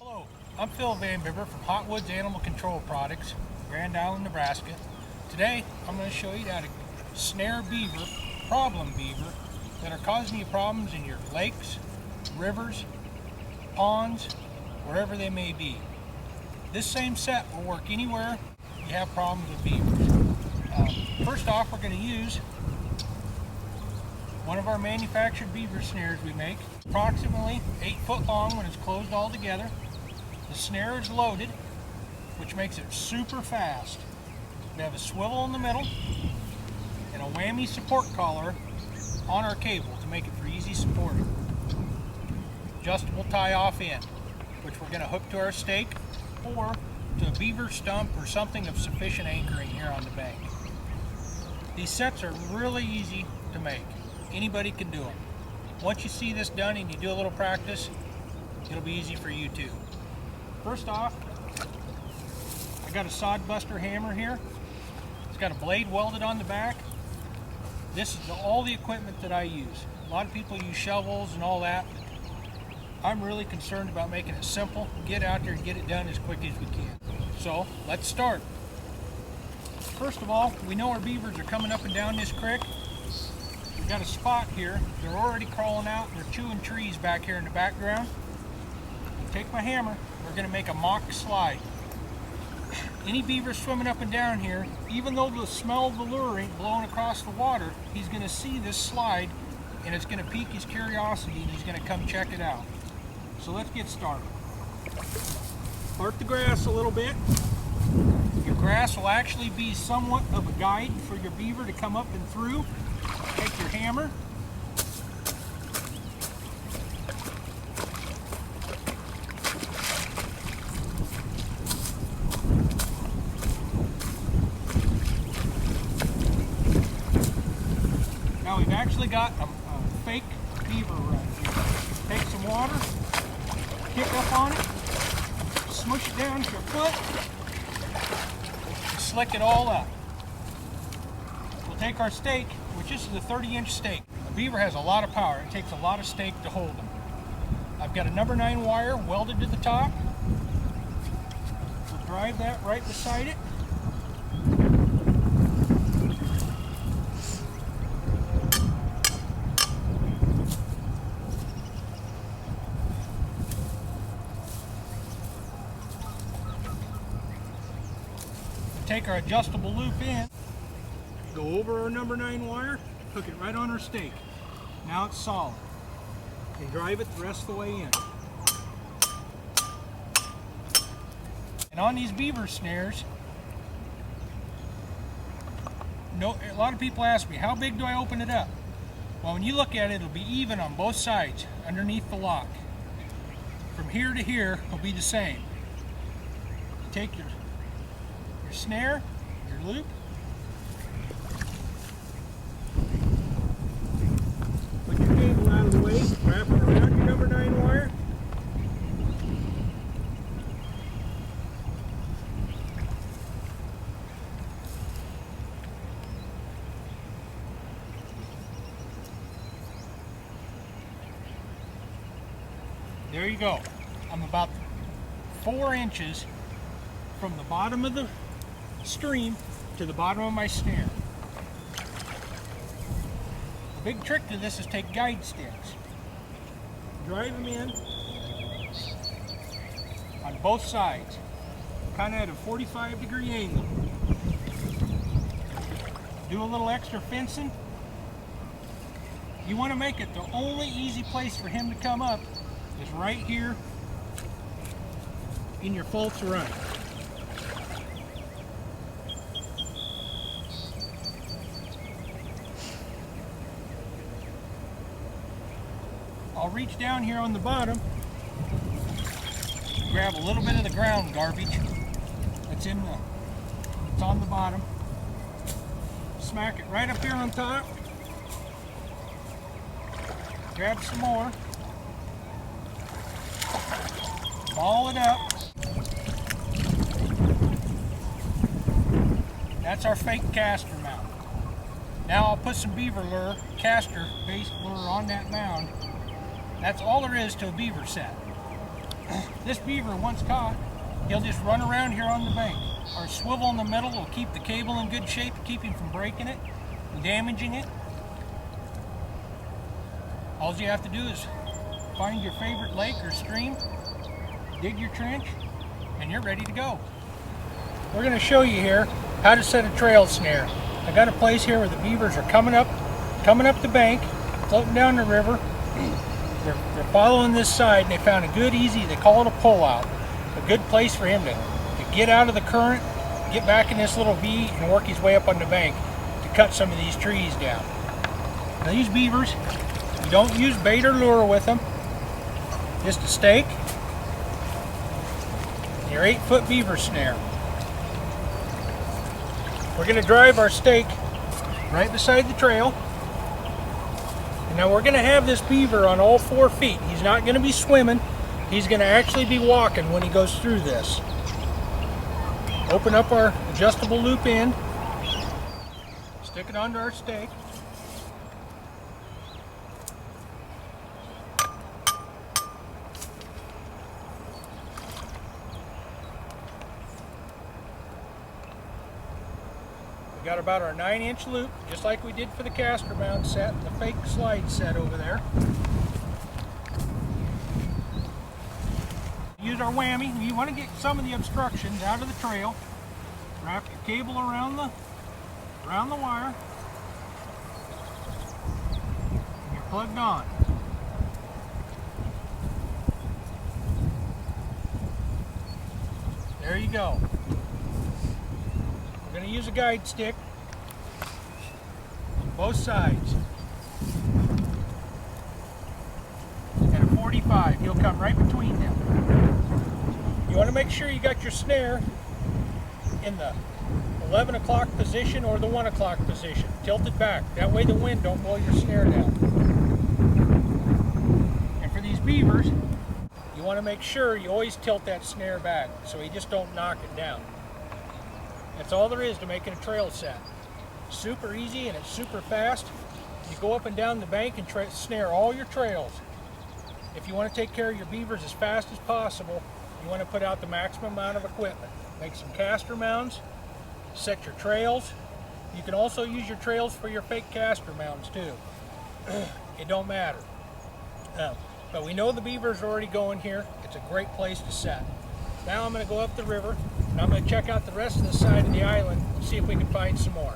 Hello, I'm Phil Beaver from Hotwoods Animal Control Products, Grand Island, Nebraska. Today, I'm going to show you how to snare beaver, problem beaver, that are causing you problems in your lakes, rivers, ponds, wherever they may be. This same set will work anywhere you have problems with beavers. First off, we're going to use one of our manufactured beaver snares we make, approximately 8 foot long when it's closed all together. The snare is loaded, which makes it super fast. We have a swivel in the middle and a whammy support collar on our cable to make it for easy supporting. Adjustable tie-off end, which we're going to hook to our stake or to a beaver stump or something of sufficient anchoring here on the bank. These sets are really easy to make. Anybody can do them. Once you see this done and you do a little practice, it'll be easy for you too. First off, I got a sod buster hammer here. It's got a blade welded on the back. This is all the equipment that I use. A lot of people use shovels and all that. I'm really concerned about making it simple. Get out there and get it done as quick as we can. So let's start. First of all, we know our beavers are coming up and down this creek. We've got a spot here. They're already crawling out. They're chewing trees back here in the background. Take my hammer. We're going to make a mock slide. Any beaver swimming up and down here, even though the smell of the lure ain't blowing across the water, he's going to see this slide and it's going to pique his curiosity and he's going to come check it out. So let's get started. Part the grass a little bit. Your grass will actually be somewhat of a guide for your beaver to come up and through. Take your hammer. Now we've actually got a fake beaver right here. Take some water, kick up on it, smush it down to your foot, and slick it all up. We'll take our stake, which is a 30-inch stake. A beaver has a lot of power. It takes a lot of stake to hold them. I've got a number 9 wire welded to the top. We'll drive that right beside it. Take our adjustable loop in, go over our number 9 wire, hook it right on our stake. Now it's solid. And drive it the rest of the way in. And on these beaver snares, a lot of people ask me, how big do I open it up? Well, when you look at it, it'll be even on both sides underneath the lock. From here to here will be the same. Take your snare, your loop, put your cable out of the way, wrap it around your number 9 wire, there you go. I'm about 4 inches from the bottom of the stream to the bottom of my snare. The big trick to this is take guide sticks. Drive them in on both sides, kind of at a 45-degree angle. Do a little extra fencing. You want to make it the only easy place for him to come up is right here in your false run. I'll reach down here on the bottom, grab a little bit of the ground garbage that's on the bottom, smack it right up here on top, grab some more, ball it up. That's our fake caster mount. Now I'll put some beaver lure, caster based lure on that mound. That's all there is to a beaver set. This beaver, once caught, he'll just run around here on the bank. Our swivel in the middle will keep the cable in good shape to keep him from breaking it and damaging it. All you have to do is find your favorite lake or stream, dig your trench, and you're ready to go. We're going to show you here how to set a trail snare. I got a place here where the beavers are coming up the bank, floating down the river. They're following this side, and they found a good, easy, they call it a pull-out, a good place for him to get out of the current, get back in this little V, and work his way up on the bank to cut some of these trees down. Now these beavers, you don't use bait or lure with them, just a stake, and your 8-foot beaver snare. We're going to drive our stake right beside the trail. And now we're going to have this beaver on all 4 feet. He's not going to be swimming. He's going to actually be walking when he goes through this. Open up our adjustable loop end. Stick it onto our stake. We got about our 9-inch loop, just like we did for the caster mount set and the fake slide set over there. Use our whammy. You want to get some of the obstructions out of the trail. Wrap your cable around the wire. And you're plugged on. There you go. We're going to use a guide stick on both sides. And a 45, he'll come right between them. You want to make sure you got your snare in the 11 o'clock position or the 1 o'clock position. Tilt it back. That way the wind don't blow your snare down. And for these beavers, you want to make sure you always tilt that snare back so you just don't knock it down. That's all there is to making a trail set. Super easy and it's super fast. You go up and down the bank and snare all your trails. If you want to take care of your beavers as fast as possible, you want to put out the maximum amount of equipment. Make some caster mounds, set your trails. You can also use your trails for your fake caster mounds too. It don't matter. But we know the beavers are already going here. It's a great place to set. Now I'm going to go up the river and I'm going to check out the rest of the side of the island and see if we can find some more.